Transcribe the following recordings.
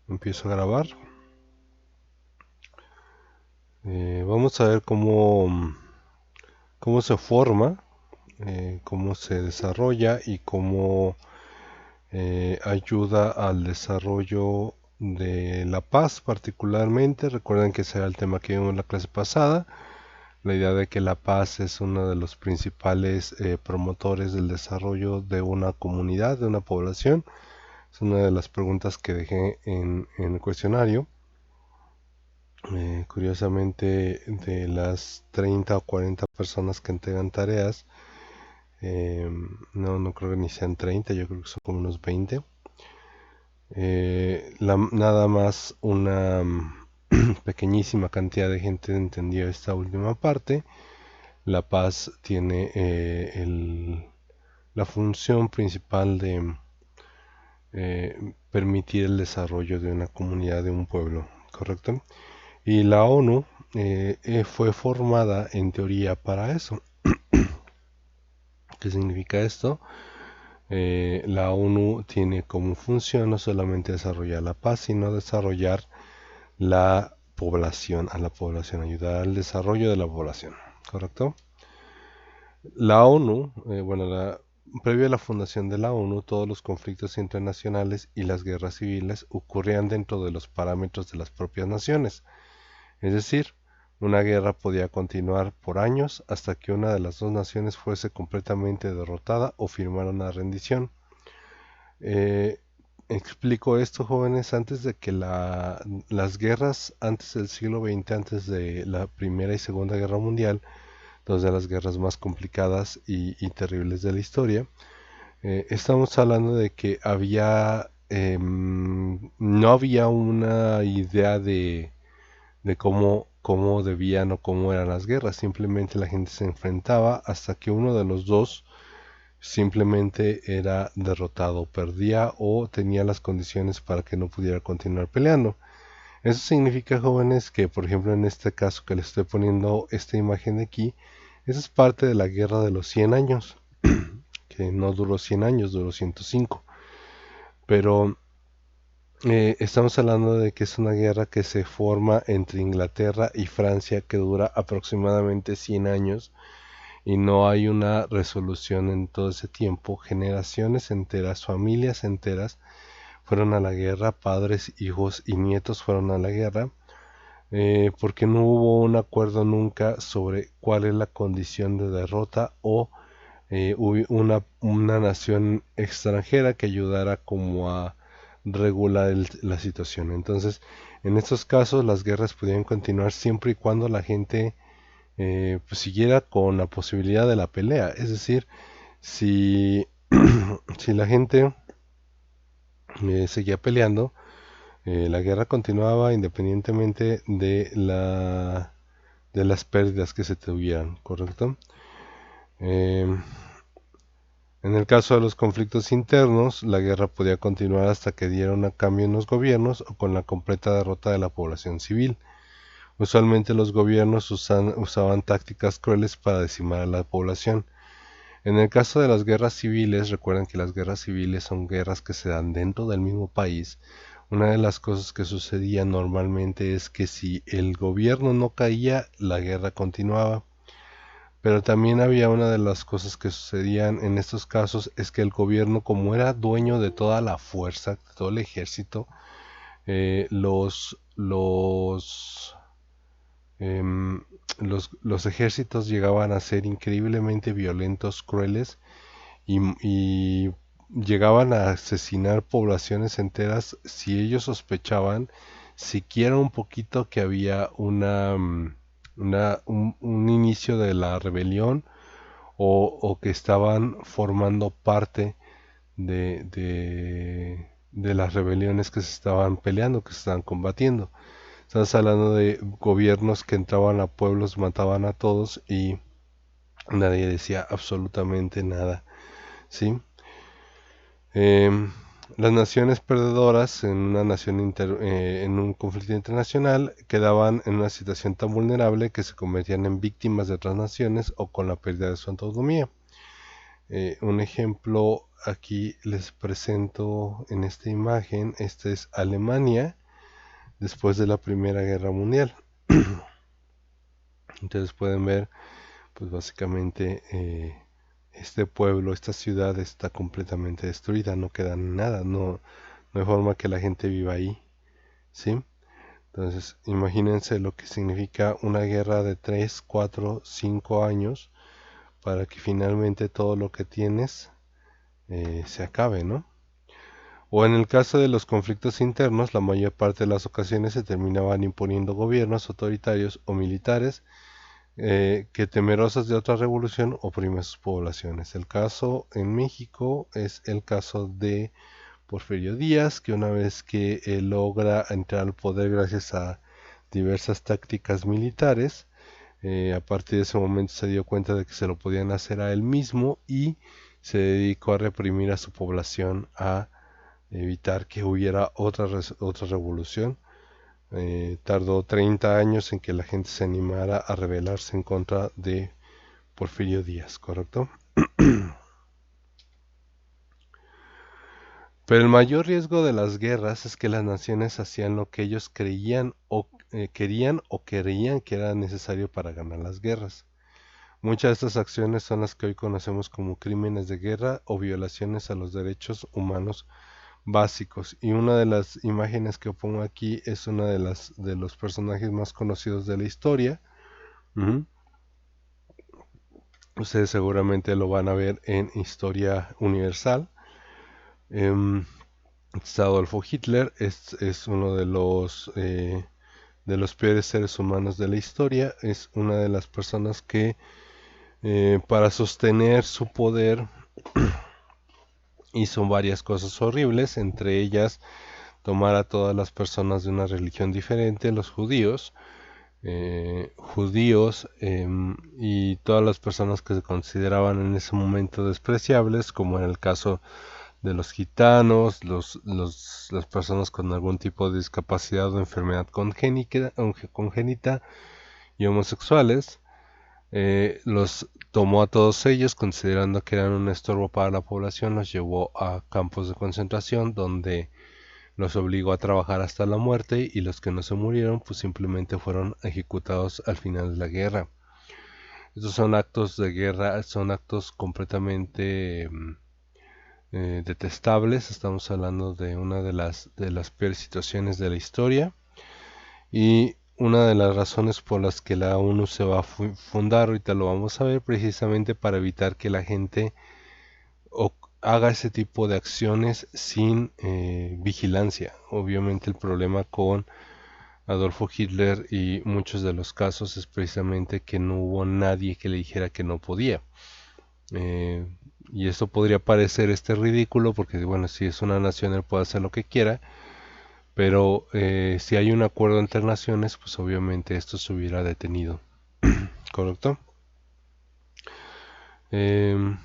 Empiezo a grabar. Vamos a ver cómo se forma, cómo se desarrolla y cómo ayuda al desarrollo de la paz particularmente. Recuerden que ese era el tema que vimos en la clase pasada, la idea de que la paz es uno de los principales promotores del desarrollo de una comunidad, de una población. Es una de las preguntas que dejé en el cuestionario. Curiosamente, de las 30 o 40 personas que entregan tareas, no creo que ni sean 30, yo creo que son como unos 20. Nada más una pequeñísima cantidad de gente entendió esta última parte. La paz tiene la función principal de permitir el desarrollo de una comunidad, de un pueblo, ¿correcto? Y la ONU fue formada en teoría para eso. ¿Qué significa esto? La ONU tiene como función no solamente desarrollar la paz, sino desarrollar la población, a la población, ayudar al desarrollo de la población, ¿correcto? La ONU, previo a la fundación de la ONU, todos los conflictos internacionales y las guerras civiles ocurrían dentro de los parámetros de las propias naciones. Es decir, una guerra podía continuar por años hasta que una de las dos naciones fuese completamente derrotada o firmara una rendición. Eh, Explico esto, jóvenes, antes de que las guerras antes del siglo XX, antes de la Primera y Segunda Guerra Mundial, dos de las guerras más complicadas y terribles de la historia, estamos hablando de que no había una idea de cómo debían o cómo eran las guerras. Simplemente la gente se enfrentaba hasta que uno de los dos simplemente era derrotado, perdía o tenía las condiciones para que no pudiera continuar peleando. Eso significa, jóvenes, que por ejemplo en este caso que les estoy poniendo esta imagen de aquí, esa es parte de la guerra de los 100 años, que no duró 100 años, duró 105. Pero estamos hablando de que es una guerra que se forma entre Inglaterra y Francia que dura aproximadamente 100 años y no hay una resolución en todo ese tiempo. Generaciones enteras, familias enteras fueron a la guerra, padres, hijos y nietos fueron a la guerra, porque no hubo un acuerdo nunca sobre cuál es la condición de derrota o hubo una nación extranjera que ayudara como a regular la situación. Entonces, en estos casos las guerras podían continuar siempre y cuando la gente pues siguiera con la posibilidad de la pelea. Es decir, si, si la gente seguía peleando, la guerra continuaba independientemente de las pérdidas que se tuvieran, ¿correcto? Eh, En el caso de los conflictos internos, la guerra podía continuar hasta que diera un cambio en los gobiernos o con la completa derrota de la población civil. Usualmente los gobiernos usaban tácticas crueles para decimar a la población. En el caso de las guerras civiles, recuerden que las guerras civiles son guerras que se dan dentro del mismo país. Una de las cosas que sucedía normalmente es que si el gobierno no caía, la guerra continuaba. Pero también había una de las cosas que sucedían en estos casos es que el gobierno, como era dueño de toda la fuerza, de todo el ejército, eh, los, los, em, los ejércitos llegaban a ser increíblemente violentos, crueles y llegaban a asesinar poblaciones enteras si ellos sospechaban siquiera un poquito que había un inicio de la rebelión o que estaban formando parte de las rebeliones que se estaban peleando, que se estaban combatiendo. Estamos hablando de gobiernos que entraban a pueblos, mataban a todos y nadie decía absolutamente nada, ¿sí? Em, las naciones perdedoras en una en un conflicto internacional quedaban en una situación tan vulnerable que se convertían en víctimas de otras naciones o con la pérdida de su autonomía. Un ejemplo aquí les presento en esta imagen. Esta es Alemania después de la Primera Guerra Mundial. Entonces pueden ver, pues básicamente este pueblo, esta ciudad está completamente destruida, no queda nada, no hay forma que la gente viva ahí, ¿sí? Entonces imagínense lo que significa una guerra de 3, 4, 5 años para que finalmente todo lo que tienes se acabe, ¿no? O en el caso de los conflictos internos, la mayor parte de las ocasiones se terminaban imponiendo gobiernos autoritarios o militares que temerosas de otra revolución oprimen a sus poblaciones. El caso en México es el caso de Porfirio Díaz, que una vez que logra entrar al poder gracias a diversas tácticas militares, a partir de ese momento se dio cuenta de que se lo podían hacer a él mismo y se dedicó a reprimir a su población, a evitar que hubiera otra revolución. Tardó 30 años en que la gente se animara a rebelarse en contra de Porfirio Díaz, ¿correcto? Pero el mayor riesgo de las guerras es que las naciones hacían lo que ellos querían o creían que era necesario para ganar las guerras. Muchas de estas acciones son las que hoy conocemos como crímenes de guerra o violaciones a los derechos humanos básicos. Y una de las imágenes que pongo aquí es una de los personajes más conocidos de la historia. Ujú. Ustedes seguramente lo van a ver en Historia Universal. Adolfo Hitler es uno de los peores seres humanos de la historia. Es una de las personas que para sostener su poder hizo varias cosas horribles, entre ellas tomar a todas las personas de una religión diferente, los y todas las personas que se consideraban en ese momento despreciables, como en el caso de los gitanos, las personas con algún tipo de discapacidad o enfermedad congénita y homosexuales. Los tomó a todos ellos considerando que eran un estorbo para la población, los llevó a campos de concentración donde los obligó a trabajar hasta la muerte y los que no se murieron pues simplemente fueron ejecutados al final de la guerra. Estos son actos de guerra, son actos completamente detestables. Estamos hablando de una de las peores situaciones de la historia y una de las razones por las que la ONU se va a fundar, ahorita lo vamos a ver, precisamente para evitar que la gente haga ese tipo de acciones sin vigilancia. Obviamente el problema con Adolfo Hitler y muchos de los casos es precisamente que no hubo nadie que le dijera que no podía. Eh, y esto podría parecer ridículo porque, bueno, si es una nación él puede hacer lo que quiera, pero si hay un acuerdo entre naciones, pues obviamente esto se hubiera detenido. ¿Correcto? Eh,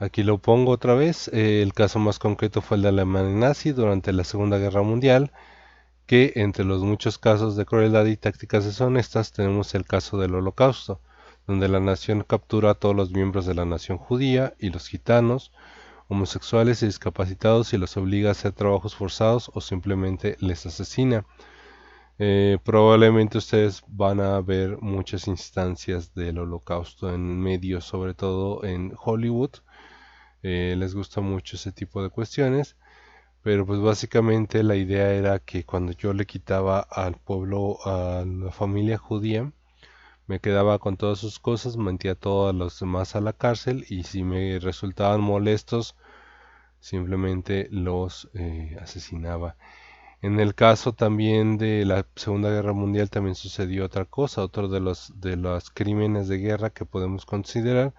Aquí lo pongo otra vez. El caso más concreto fue el de la Alemania nazi durante la Segunda Guerra Mundial, que entre los muchos casos de crueldad y tácticas deshonestas tenemos el caso del Holocausto, donde la nación captura a todos los miembros de la nación judía y los gitanos, homosexuales y discapacitados y los obliga a hacer trabajos forzados o simplemente les asesina. Probablemente ustedes van a ver muchas instancias del Holocausto en medios, sobre todo en Hollywood. Les gusta mucho ese tipo de cuestiones, pero pues básicamente la idea era que cuando yo le quitaba al pueblo, a la familia judía, me quedaba con todas sus cosas, metía a todos los demás a la cárcel y si me resultaban molestos, simplemente los asesinaba. En el caso también de la Segunda Guerra Mundial también sucedió otra cosa, otro de los crímenes de guerra que podemos considerar,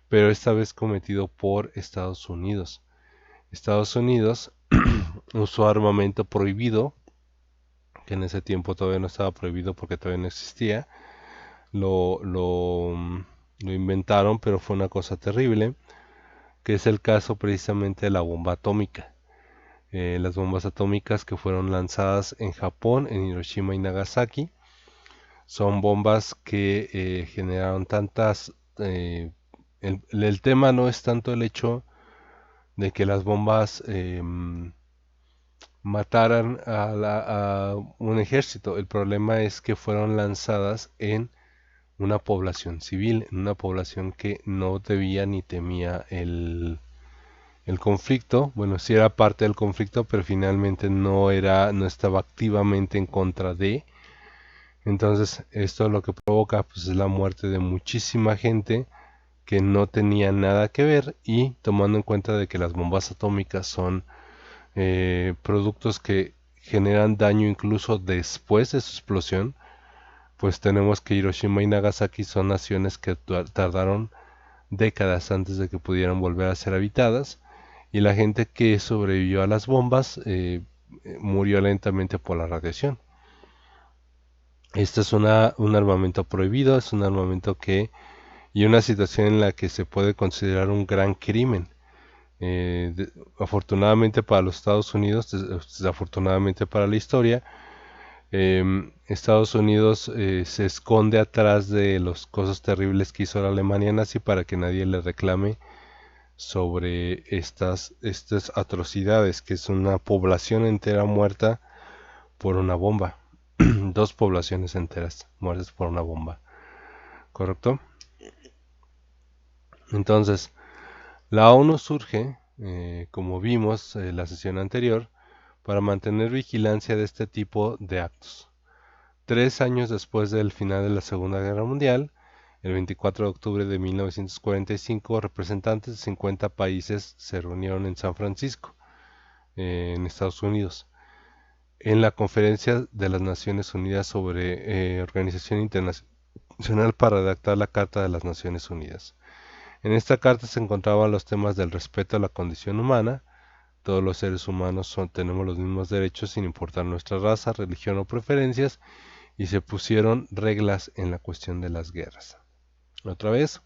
pero esta vez cometido por Estados Unidos. Estados Unidos usó armamento prohibido, que en ese tiempo todavía no estaba prohibido porque todavía no existía. Lo inventaron, pero fue una cosa terrible, que es el caso precisamente de la bomba atómica. Las bombas atómicas que fueron lanzadas en Japón, en Hiroshima y Nagasaki, son bombas que generaron tantas el tema no es tanto el hecho de que las bombas mataran a un ejército. El problema es que fueron lanzadas en una población civil, en una población que no debía ni temía el conflicto. Bueno, sí era parte del conflicto, pero finalmente no estaba activamente en contra de. Entonces, esto lo que provoca pues, es la muerte de muchísima gente que no tenía nada que ver, y tomando en cuenta de que las bombas atómicas son productos que generan daño incluso después de su explosión, pues tenemos que Hiroshima y Nagasaki son naciones que tardaron décadas antes de que pudieran volver a ser habitadas, y la gente que sobrevivió a las bombas murió lentamente por la radiación. Este es un armamento prohibido, es un armamento y una situación en la que se puede considerar un gran crimen. Afortunadamente para los Estados Unidos, desafortunadamente para la historia, Estados Unidos se esconde atrás de las cosas terribles que hizo la Alemania nazi para que nadie le reclame sobre estas atrocidades, que es una población entera muerta por una bomba. Dos poblaciones enteras muertas por una bomba. ¿Correcto? Entonces, la ONU surge, como vimos en la sesión anterior, para mantener vigilancia de este tipo de actos. 3 años después del final de la Segunda Guerra Mundial, el 24 de octubre de 1945, representantes de 50 países se reunieron en San Francisco, en Estados Unidos, en la Conferencia de las Naciones Unidas sobre Organización Internacional para redactar la Carta de las Naciones Unidas. En esta carta se encontraban los temas del respeto a la condición humana. Todos los seres humanos tenemos los mismos derechos sin importar nuestra raza, religión o preferencias, y se pusieron reglas en la cuestión de las guerras. Otra vez,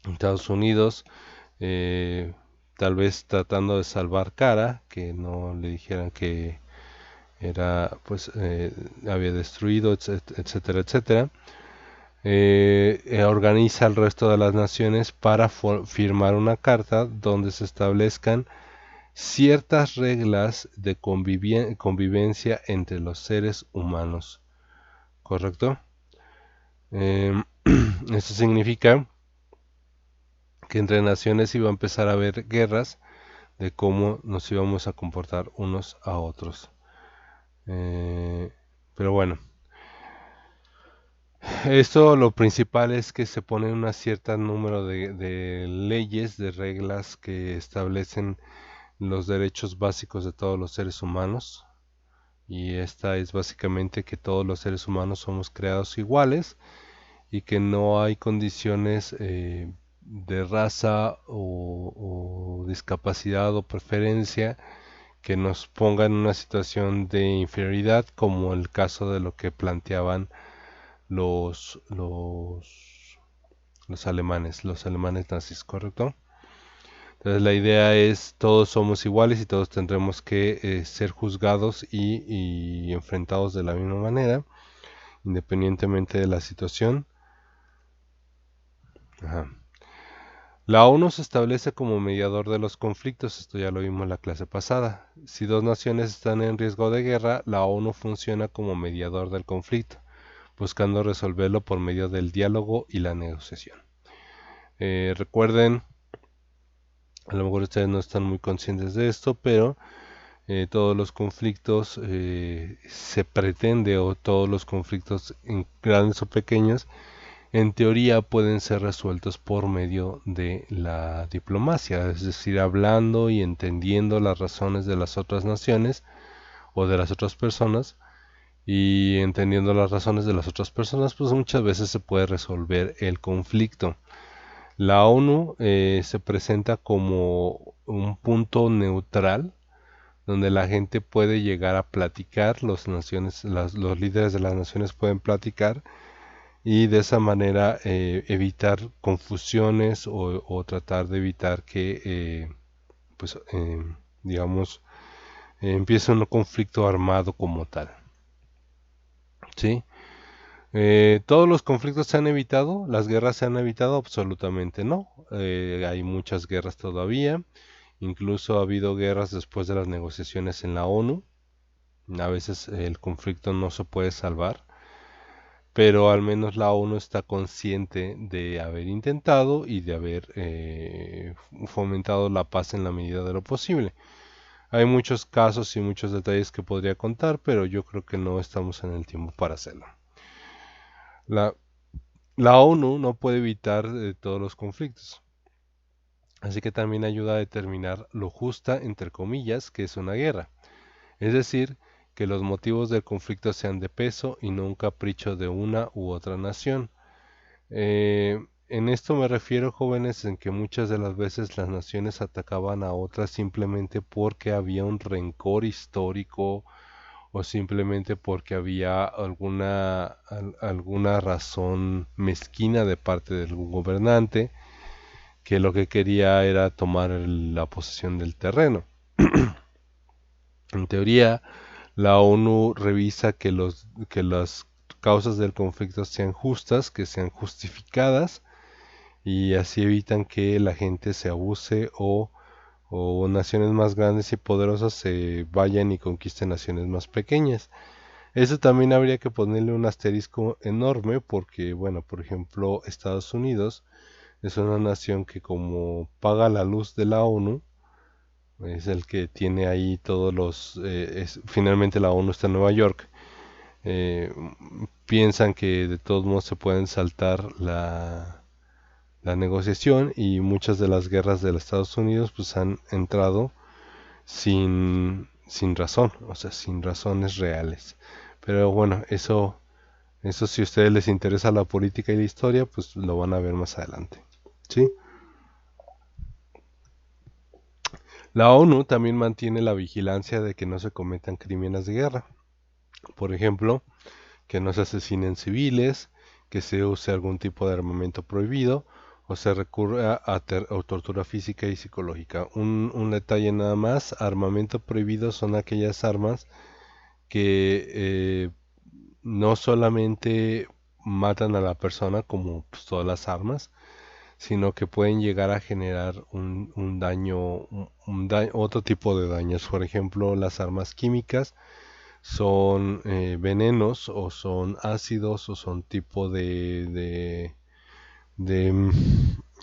Estados Unidos, tal vez tratando de salvar cara, que no le dijeran que había destruido, etcétera, etcétera, organiza al resto de las naciones para firmar una carta donde se establezcan ciertas reglas de convivencia entre los seres humanos. ¿Correcto? Esto significa que entre naciones iba a empezar a haber guerras de cómo nos íbamos a comportar unos a otros. Pero bueno, esto lo principal es que se pone un cierto número de leyes, de reglas que establecen los derechos básicos de todos los seres humanos. Y esta es básicamente que todos los seres humanos somos creados iguales y que no hay condiciones de raza o discapacidad o preferencia que nos ponga en una situación de inferioridad, como el caso de lo que planteaban los, los, los alemanes nazis, ¿correcto? Entonces la idea es todos somos iguales y todos tendremos que ser juzgados y enfrentados de la misma manera, independientemente de la situación. Ajá. La ONU se establece como mediador de los conflictos, esto ya lo vimos en la clase pasada. Si dos naciones están en riesgo de guerra, la ONU funciona como mediador del conflicto, buscando resolverlo por medio del diálogo y la negociación. Recuerden, a lo mejor ustedes no están muy conscientes de esto, pero todos los conflictos se pretende, o todos los conflictos grandes o pequeños, en teoría pueden ser resueltos por medio de la diplomacia, es decir, hablando y entendiendo las razones de las otras naciones o de las otras personas, y entendiendo las razones de las otras personas, pues muchas veces se puede resolver el conflicto. La ONU se presenta como un punto neutral donde la gente puede llegar a platicar, los líderes de las naciones pueden platicar y de esa manera evitar confusiones o tratar de evitar que, pues, digamos, empiece un conflicto armado como tal. ¿Sí? ¿Todos los conflictos se han evitado? ¿Las guerras se han evitado? Absolutamente no. Hay muchas guerras todavía. Incluso ha habido guerras después de las negociaciones en la ONU. A veces el conflicto no se puede salvar, pero al menos la ONU está consciente de haber intentado y de haber fomentado la paz en la medida de lo posible. Hay muchos casos y muchos detalles que podría contar, pero yo creo que no estamos en el tiempo para hacerlo. La, la ONU no puede evitar todos los conflictos, así que también ayuda a determinar lo justa, entre comillas, que es una guerra. Es decir, que los motivos del conflicto sean de peso y no un capricho de una u otra nación. En esto me refiero, jóvenes, en que muchas de las veces las naciones atacaban a otras simplemente porque había un rencor histórico o simplemente porque había alguna razón mezquina de parte del gobernante que lo que quería era tomar la posesión del terreno. En teoría, la ONU revisa que las causas del conflicto sean justas, que sean justificadas y así evitan que la gente se abuse o naciones más grandes y poderosas se vayan y conquisten naciones más pequeñas. Eso también habría que ponerle un asterisco enorme porque, bueno, por ejemplo, Estados Unidos es una nación que como paga la luz de la ONU, es el que tiene ahí todos finalmente la ONU está en Nueva York. eh, Piensan que de todos modos se pueden saltar la negociación y muchas de las guerras de los Estados Unidos pues han entrado sin razón, o sea, sin razones reales. Pero bueno, eso si a ustedes les interesa la política y la historia, pues lo van a ver más adelante. ¿Sí? La ONU también mantiene la vigilancia de que no se cometan crímenes de guerra. Por ejemplo, que no se asesinen civiles, que se use algún tipo de armamento prohibido o se recurra a tortura física y psicológica. Un detalle nada más, armamento prohibido son aquellas armas que no solamente matan a la persona como pues, todas las armas, sino que pueden llegar a generar un daño, otro tipo de daños. Por ejemplo, las armas químicas son venenos o son ácidos o son tipo de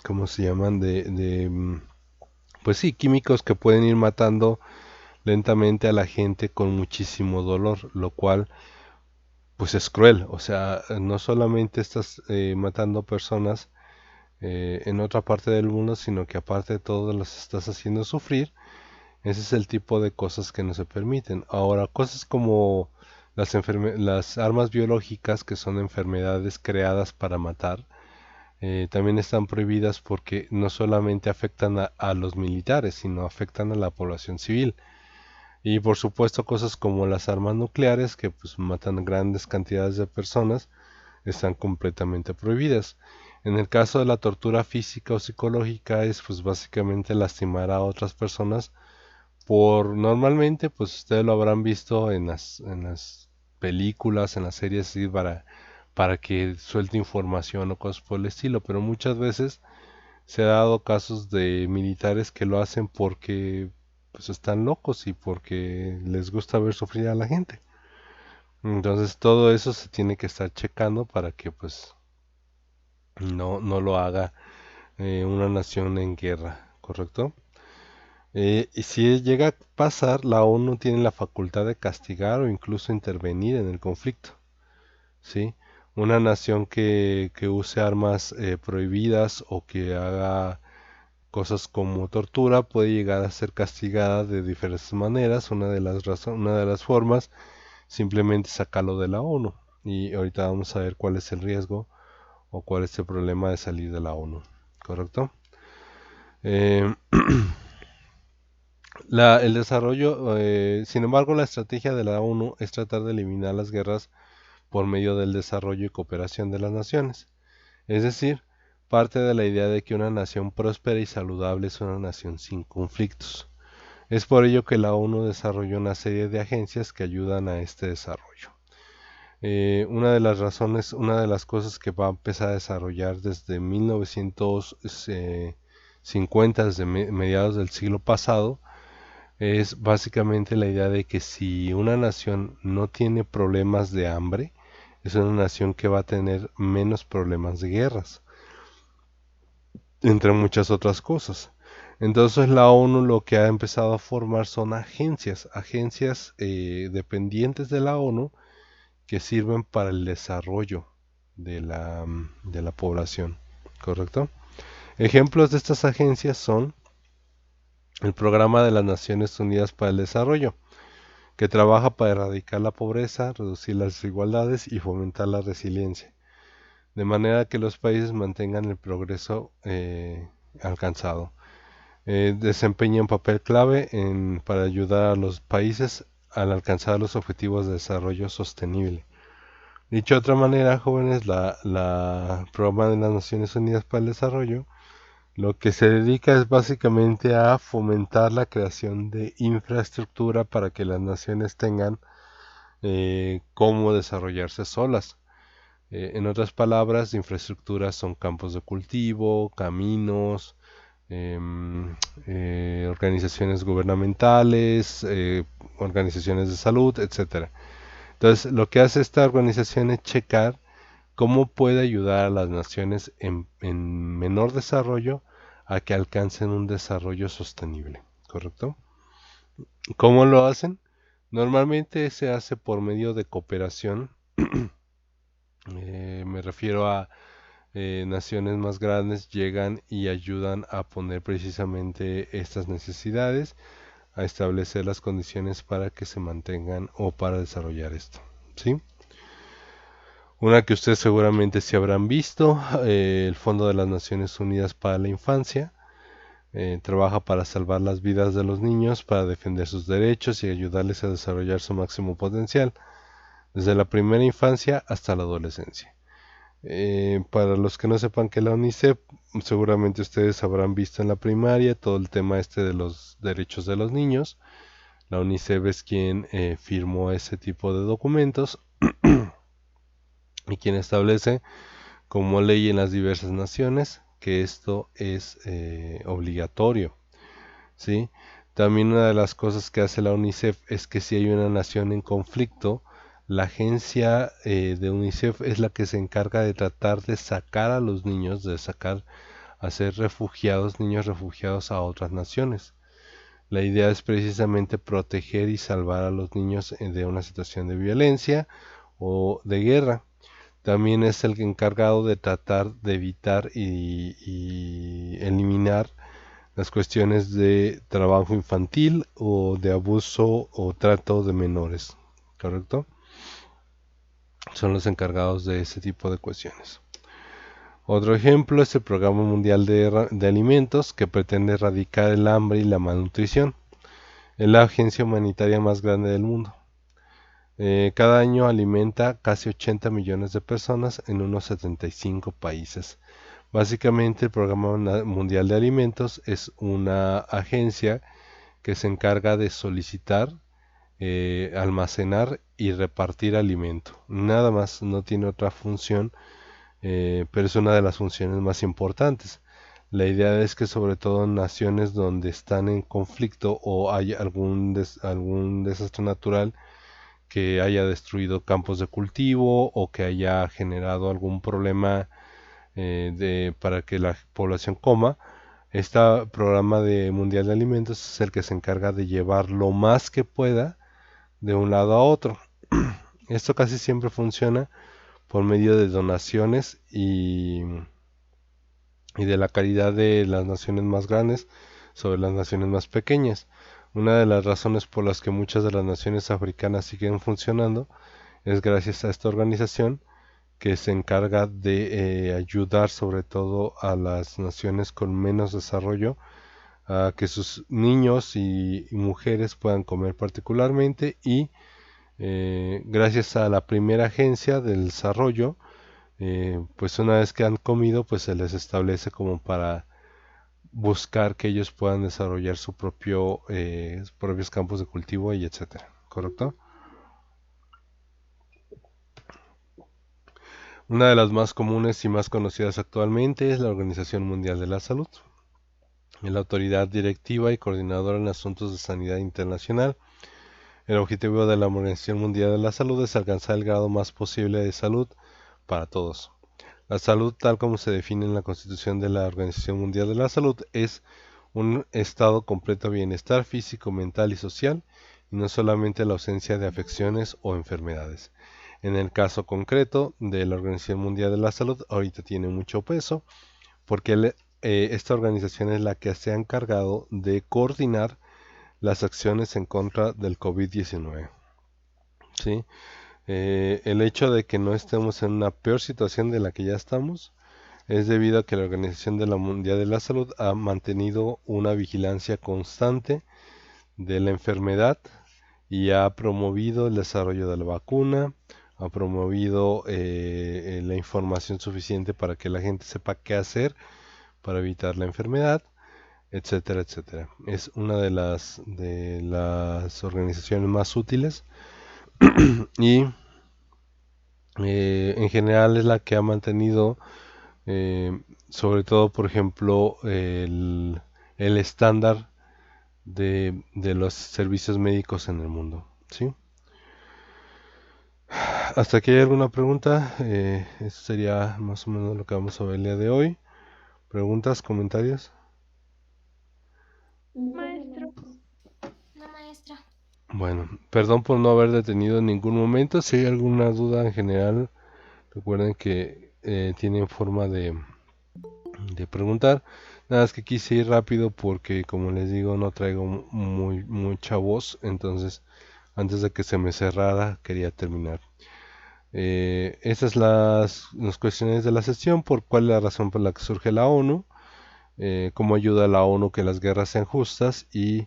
¿cómo se llaman? Pues sí, químicos que pueden ir matando lentamente a la gente con muchísimo dolor, lo cual pues es cruel. O sea, no solamente estás matando personas en otra parte del mundo, sino que aparte de todo las estás haciendo sufrir. Ese es el tipo de cosas que no se permiten. Ahora, cosas como las armas biológicas, que son enfermedades creadas para matar, también están prohibidas porque no solamente afectan a los militares, sino afectan a la población civil. Y por supuesto cosas como las armas nucleares, que pues matan grandes cantidades de personas, están completamente prohibidas. En el caso de la tortura física o psicológica es pues básicamente lastimar a otras personas normalmente, pues ustedes lo habrán visto en las películas, en las series, así para que suelte información o cosas por el estilo, pero muchas veces se ha dado casos de militares que lo hacen porque pues están locos y porque les gusta ver sufrir a la gente. Entonces todo eso se tiene que estar checando para que pues no lo haga una nación en guerra, ¿correcto? Y si llega a pasar, la ONU tiene la facultad de castigar o incluso intervenir en el conflicto, ¿sí? Una nación que use armas prohibidas o que haga cosas como tortura puede llegar a ser castigada de diferentes maneras. Una de las formas simplemente sacarlo de la ONU. Y ahorita vamos a ver cuál es el riesgo o cuál es el problema de salir de la ONU, ¿correcto? Eh, el desarrollo, sin embargo, la estrategia de la ONU es tratar de eliminar las guerras por medio del desarrollo y cooperación de las naciones. Es decir, parte de la idea de que una nación próspera y saludable es una nación sin conflictos. Es por ello que la ONU desarrolló una serie de agencias que ayudan a este desarrollo. Una de las razones, una de las cosas que va a empezar a desarrollar desde 1950, desde mediados del siglo pasado, es básicamente la idea de que si una nación no tiene problemas de hambre, es una nación que va a tener menos problemas de guerras, entre muchas otras cosas. Entonces la ONU lo que ha empezado a formar son agencias dependientes de la ONU que sirven para el desarrollo de la población, ¿correcto? Ejemplos de estas agencias son el Programa de las Naciones Unidas para el Desarrollo, que trabaja para erradicar la pobreza, reducir las desigualdades y fomentar la resiliencia, de manera que los países mantengan el progreso alcanzado. Desempeña un papel clave para ayudar a los países al alcanzar los objetivos de desarrollo sostenible. Dicho de otra manera, jóvenes, la Programa de las Naciones Unidas para el Desarrollo lo que se dedica es básicamente a fomentar la creación de infraestructura para que las naciones tengan cómo desarrollarse solas. En otras palabras, infraestructuras son campos de cultivo, caminos, organizaciones gubernamentales, organizaciones de salud, etcétera. Entonces, lo que hace esta organización es checar cómo puede ayudar a las naciones en menor desarrollo a que alcancen un desarrollo sostenible, ¿correcto? ¿Cómo lo hacen? Normalmente se hace por medio de cooperación. Me refiero a naciones más grandes llegan y ayudan a poner precisamente estas necesidades, a establecer las condiciones para que se mantengan o para desarrollar esto, ¿sí? Una que ustedes seguramente sí habrán visto, el Fondo de las Naciones Unidas para la Infancia, trabaja para salvar las vidas de los niños, para defender sus derechos y ayudarles a desarrollar su máximo potencial, desde la primera infancia hasta la adolescencia. Para los que no sepan que la UNICEF, seguramente ustedes habrán visto en la primaria todo el tema este de los derechos de los niños. La UNICEF es quien firmó ese tipo de documentos y quien establece como ley en las diversas naciones que esto es obligatorio, ¿sí? También una de las cosas que hace la UNICEF es que si hay una nación en conflicto, la agencia de UNICEF es la que se encarga de tratar de sacar a los niños, de sacar a ser refugiados, niños refugiados a otras naciones. La idea es precisamente proteger y salvar a los niños de una situación de violencia o de guerra. También es el encargado de tratar de evitar y eliminar las cuestiones de trabajo infantil o de abuso o trato de menores, ¿correcto? Son los encargados de ese tipo de cuestiones. Otro ejemplo es el Programa Mundial de Alimentos, que pretende erradicar el hambre y la malnutrición. Es la agencia humanitaria más grande del mundo. Cada año alimenta casi 80 millones de personas en unos 75 países. Básicamente el Programa Mundial de Alimentos es una agencia que se encarga de solicitar, almacenar y repartir alimento. Nada más, no tiene otra función, pero es una de las funciones más importantes. La idea es que sobre todo en naciones donde están en conflicto o hay algún desastre natural que haya destruido campos de cultivo o que haya generado algún problema para que la población coma, este programa de mundial de alimentos es el que se encarga de llevar lo más que pueda de un lado a otro. Esto casi siempre funciona por medio de donaciones y de la caridad de las naciones más grandes sobre las naciones más pequeñas. Una de las razones por las que muchas de las naciones africanas siguen funcionando es gracias a esta organización que se encarga de ayudar sobre todo a las naciones con menos desarrollo a que sus niños y mujeres puedan comer particularmente y gracias a la primera agencia del desarrollo, pues una vez que han comido, pues se les establece como para buscar que ellos puedan desarrollar sus propios campos de cultivo y etcétera, ¿correcto? Una de las más comunes y más conocidas actualmente es la Organización Mundial de la Salud, la autoridad directiva y coordinadora en asuntos de sanidad internacional. El objetivo de la Organización Mundial de la Salud es alcanzar el grado más posible de salud para todos. La salud, tal como se define en la Constitución de la Organización Mundial de la Salud, es un estado completo de bienestar físico, mental y social, y no solamente la ausencia de afecciones o enfermedades. En el caso concreto de la Organización Mundial de la Salud, ahorita tiene mucho peso, porque esta organización es la que se ha encargado de coordinar las acciones en contra del COVID-19. ¿Sí? El hecho de que no estemos en una peor situación de la que ya estamos es debido a que la Organización de la Mundial de la Salud ha mantenido una vigilancia constante de la enfermedad y ha promovido el desarrollo de la vacuna, ha promovido la información suficiente para que la gente sepa qué hacer para evitar la enfermedad, etcétera, etcétera. Es una de las organizaciones más útiles y en general es la que ha mantenido sobre todo, por ejemplo, el estándar de los servicios médicos en el mundo. ¿Sí? ¿Hasta aquí hay alguna pregunta? Eso sería más o menos lo que vamos a ver el día de hoy. ¿Preguntas, comentarios? Maestro, No, maestra. Bueno, perdón por no haber detenido en ningún momento. Si hay alguna duda en general, recuerden que tienen forma de preguntar. Nada, es que quise ir rápido porque, como les digo, no traigo mucha voz. Entonces, antes de que se me cerrara, quería terminar. Esas son las cuestiones de la sesión. ¿Por cuál es la razón por la que surge la ONU? ¿Cómo ayuda a la ONU que las guerras sean justas? Y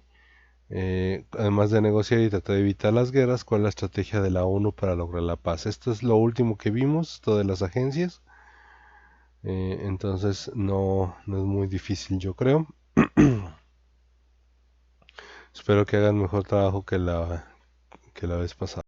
además de negociar y tratar de evitar las guerras, ¿cuál es la estrategia de la ONU para lograr la paz? Esto es lo último que vimos, todas las agencias. Entonces no es muy difícil, yo creo. Espero que hagan mejor trabajo que la vez pasada.